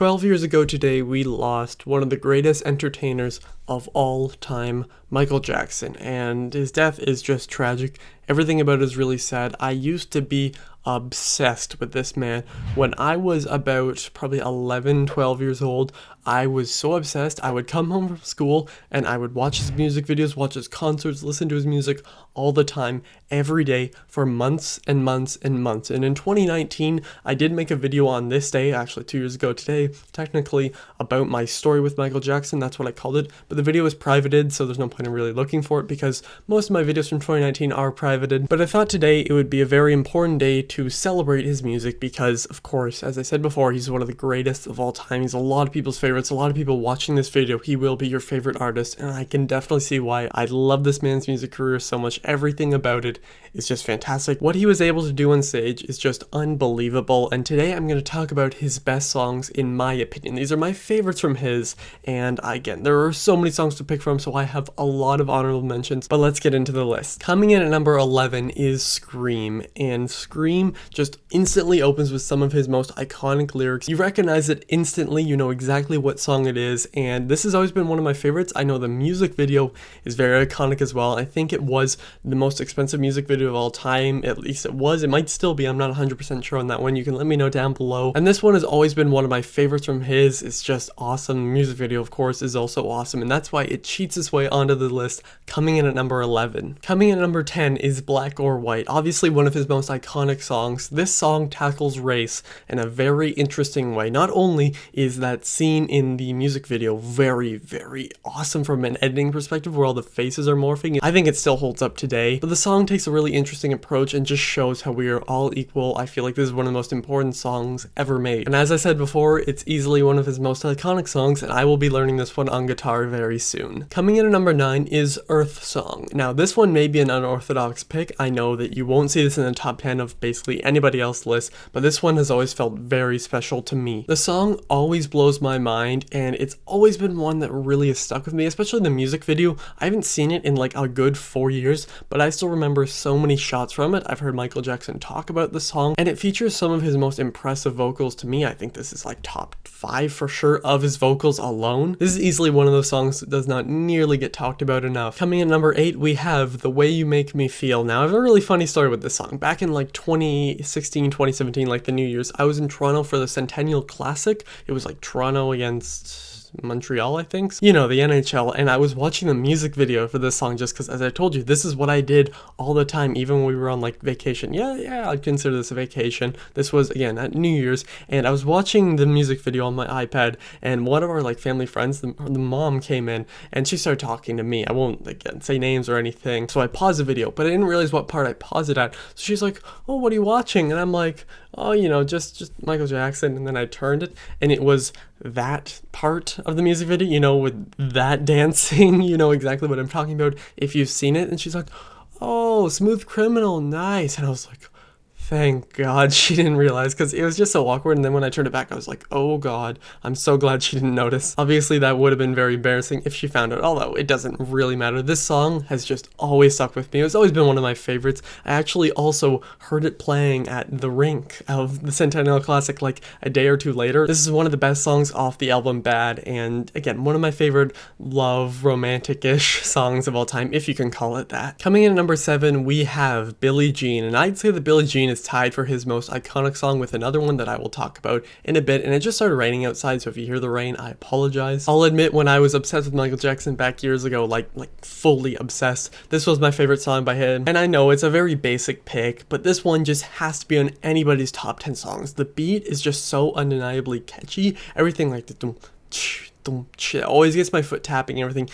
12 years ago today, we lost one of the greatest entertainers of all time, Michael Jackson, and his death is just tragic. Everything about it is really sad. I used to be obsessed with this man. When I was about probably 11, 12 years old, I was so obsessed. I would come home from school and I would watch his music videos, watch his concerts, listen to his music all the time, every day for months and months and months. And in 2019, I did make a video on this day, actually 2 years ago today, technically, about my story with Michael Jackson. That's what I called it. But the video is privated, so there's no point in really looking for it because most of my videos from 2019 are privated. But I thought today it would be a very important day to celebrate his music because, of course, as I said before, he's one of the greatest of all time. He's a lot of people's favorites. A lot of people watching this video, he will be your favorite artist, and I can definitely see why. I love this man's music career so much. Everything about it is just fantastic. What he was able to do on stage is just unbelievable, and today I'm going to talk about his best songs in my opinion. These are my favorites from his, and again, there are so many songs to pick from, so I have a lot of honorable mentions, but let's get into the list. Coming in at number 11 is Scream, and Scream just instantly opens with some of his most iconic lyrics. You recognize it instantly, you know exactly what song it is, and this has always been one of my favorites. I know the music video is very iconic as well. I think it was the most expensive music video of all time, at least it was. It might still be, I'm not 100% sure on that one. You can let me know down below. And this one has always been one of my favorites from his. It's just awesome. The music video, of course, is also awesome, and that's why it cheats its way onto the list, coming in at number 11. Coming in at number 10 is Black or White, obviously one of his most iconic songs. This song tackles race in a very interesting way. Not only is that scene in the music video very, very awesome from an editing perspective where all the faces are morphing, I think it still holds up today, but the song takes a really interesting approach and just shows how we are all equal. I feel like this is one of the most important songs ever made, and as I said before, it's easily one of his most iconic songs, and I will be learning this one on guitar very soon. Coming in at number 9 is Earth Song. Now this one may be an unorthodox pick. I know that you won't see this in the top 10 of basically anybody else's list, but this one has always felt very special to me. The song always blows my mind, and it's always been one that really has stuck with me, especially the music video. I haven't seen it in like a good 4 years, but I still remember so many shots from it. I've heard Michael Jackson talk about the song, and it features some of his most impressive vocals to me. I think this is like top 5 for sure of his vocals alone. This is easily one of those songs that does not nearly get talked about enough. Coming in at number 8, we have The Way You Make Me Feel. Now I have a really funny story with this song. Back in like 2016, 2017, like the New Year's, I was in Toronto for the Centennial Classic. It was like Toronto against Montreal, I think, you know, the NHL, and I was watching the music video for this song just because, as I told you, this is what I did all the time, even when we were on like vacation. Yeah, I'd consider this a vacation. This was again at New Year's, and I was watching the music video on my iPad, and one of our like family friends, the mom came in and she started talking to me. I won't again say names or anything, so I paused the video, but I didn't realize what part I paused it at. So she's like, "Oh, what are you watching?" And I'm like, "Oh, you know, just Michael Jackson." And then I turned it, and it was that part of the music video, you know, with that dancing. You know exactly what I'm talking about if you've seen it. And she's like, "Oh, Smooth Criminal, nice." And I was like, thank God she didn't realize, because it was just so awkward. And then when I turned it back, I was like, oh God, I'm so glad she didn't notice. Obviously that would have been very embarrassing if she found out, although it doesn't really matter. This song has just always stuck with me. It's always been one of my favorites. I actually also heard it playing at the rink of the Centennial Classic like a day or two later. This is one of the best songs off the album Bad, and again, one of my favorite love romantic-ish songs of all time, if you can call it that. Coming in at number 7, we have Billie Jean, and I'd say that Billie Jean is tied for his most iconic song with another one that I will talk about in a bit. And it just started raining outside, so if you hear the rain, I apologize. I'll admit, when I was obsessed with Michael Jackson back years ago, like fully obsessed, this was my favorite song by him. And I know it's a very basic pick, but this one just has to be on anybody's top 10 songs. The beat is just so undeniably catchy. Everything like the dum, ch, dum, ch, always gets my foot tapping, everything.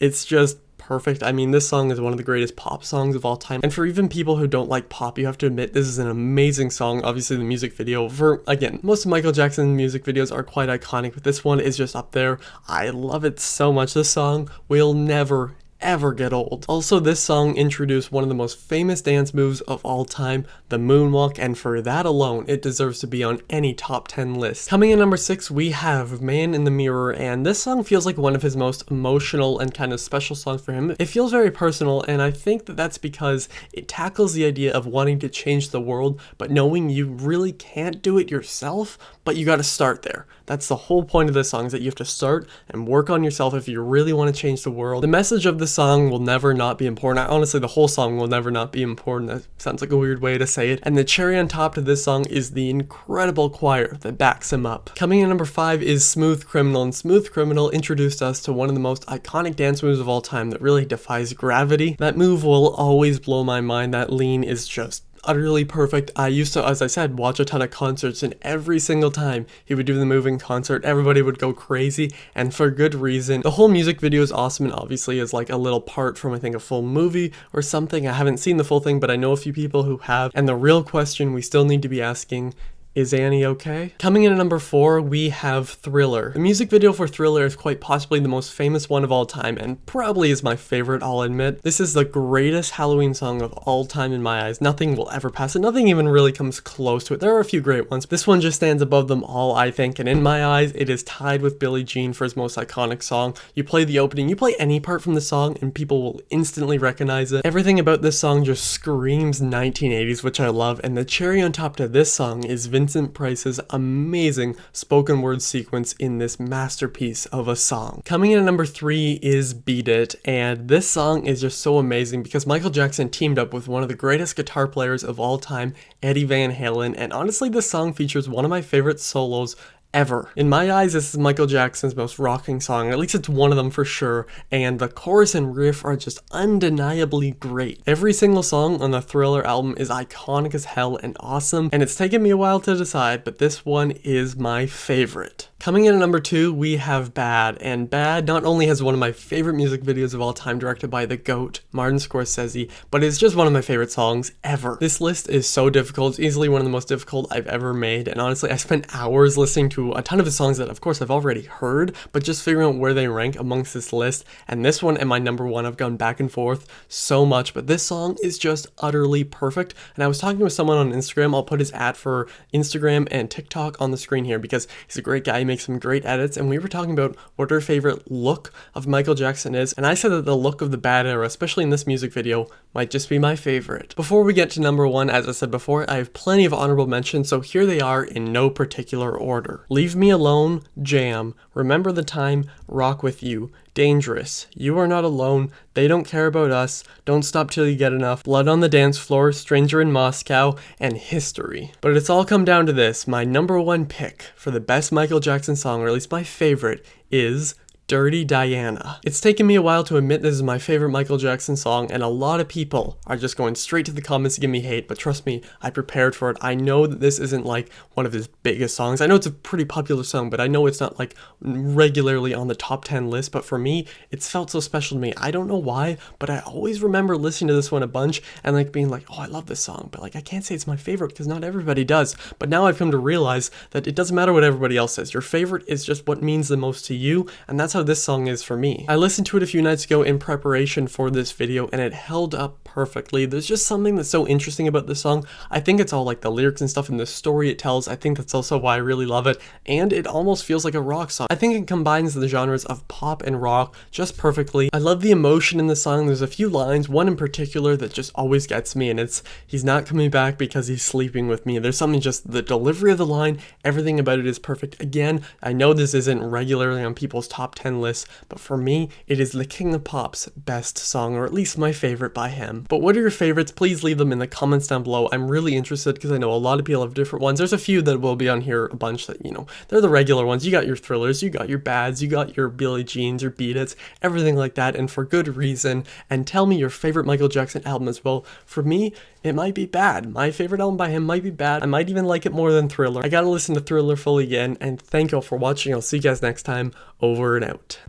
It's just perfect. I mean, this song is one of the greatest pop songs of all time, and for even people who don't like pop, you have to admit this is an amazing song. Obviously the music video, for again, most of Michael Jackson's music videos are quite iconic, but this one is just up there. I love it so much. This song will never ever get old. Also, this song introduced one of the most famous dance moves of all time, the moonwalk, and for that alone, it deserves to be on any top 10 list. Coming in number 6, we have Man in the Mirror, and this song feels like one of his most emotional and kind of special songs for him. It feels very personal, and I think that that's because it tackles the idea of wanting to change the world, but knowing you really can't do it yourself, but you gotta start there. That's the whole point of this song, is that you have to start and work on yourself if you really want to change the world. The message of the song will never not be important. Honestly, the whole song will never not be important. That sounds like a weird way to say it. And the cherry on top to this song is the incredible choir that backs him up. Coming in number 5 is Smooth Criminal, and Smooth Criminal introduced us to one of the most iconic dance moves of all time that really defies gravity. That move will always blow my mind. That lean is just utterly perfect. I used to, as I said, watch a ton of concerts, and every single time he would do the move in concert, everybody would go crazy, and for good reason. The whole music video is awesome, and obviously is like a little part from, I think, a full movie or something. I haven't seen the full thing, but I know a few people who have, and the real question we still need to be asking, is Annie okay? Coming in at number 4, we have Thriller. The music video for Thriller is quite possibly the most famous one of all time, and probably is my favorite, I'll admit. This is the greatest Halloween song of all time in my eyes. Nothing will ever pass it. Nothing even really comes close to it. There are a few great ones. This one just stands above them all, I think, and in my eyes, it is tied with Billie Jean for his most iconic song. You play the opening, you play any part from the song, and people will instantly recognize it. Everything about this song just screams 1980s, which I love, and the cherry on top to this song is Vincent Price's amazing spoken word sequence in this masterpiece of a song. Coming in at number 3 is Beat It, and this song is just so amazing because Michael Jackson teamed up with one of the greatest guitar players of all time, Eddie Van Halen, and honestly this song features one of my favorite solos ever. In my eyes, this is Michael Jackson's most rocking song, at least it's one of them for sure, and the chorus and riff are just undeniably great. Every single song on the Thriller album is iconic as hell and awesome, and it's taken me a while to decide, but this one is my favorite. Coming in at number 2, we have Bad, and Bad not only has one of my favorite music videos of all time directed by the GOAT, Martin Scorsese, but it's just one of my favorite songs ever. This list is so difficult, it's easily one of the most difficult I've ever made, and honestly I spent hours listening to a ton of his songs that of course I've already heard, but just figuring out where they rank amongst this list, and this one and my number 1 I've gone back and forth so much, but this song is just utterly perfect. And I was talking with someone on Instagram, I'll put his ad for Instagram and TikTok on the screen here because he's a great guy, he makes some great edits, and we were talking about what our favorite look of Michael Jackson is, and I said that the look of the Bad era, especially in this music video, might just be my favorite. Before we get to number 1, as I said before, I have plenty of honorable mentions, so here they are in no particular order. Leave Me Alone, Jam, Remember the Time, Rock With You, Dangerous, You Are Not Alone, They Don't Care About Us, Don't Stop Till You Get Enough, Blood on the Dance Floor, Stranger in Moscow, and History. But it's all come down to this. My number 1 pick for the best Michael Jackson song, or at least my favorite, is Dirty Diana. It's taken me a while to admit this is my favorite Michael Jackson song, and a lot of people are just going straight to the comments to give me hate, but trust me, I prepared for it. I know that this isn't like one of his biggest songs. I know it's a pretty popular song, but I know it's not like regularly on the top 10 list, but for me, it's felt so special to me. I don't know why, but I always remember listening to this one a bunch and like being like, oh, I love this song, but like I can't say it's my favorite because not everybody does. But now I've come to realize that it doesn't matter what everybody else says. Your favorite is just what means the most to you, and that's how this song is for me. I listened to it a few nights ago in preparation for this video, and it held up perfectly. There's just something that's so interesting about this song. I think it's all like the lyrics and stuff and the story it tells. I think that's also why I really love it, and it almost feels like a rock song. I think it combines the genres of pop and rock just perfectly. I love the emotion in the song. There's a few lines, one in particular that just always gets me, and it's, he's not coming back because he's sleeping with me. There's something, just the delivery of the line, everything about it is perfect. Again, I know this isn't regularly on people's top 10 lists, but for me, it is the King of Pop's best song, or at least my favorite by him. But what are your favorites? Please leave them in the comments down below. I'm really interested because I know a lot of people have different ones. There's a few that will be on here, a bunch that, you know, they're the regular ones. You got your Thrillers, you got your Bads, you got your Billie Jeans, your Beat It's, everything like that, and for good reason. And tell me your favorite Michael Jackson album as well. For me, it might be Bad. My favorite album by him might be Bad. I might even like it more than Thriller. I gotta listen to Thriller fully again, and thank you all for watching. I'll see you guys next time. Over and out.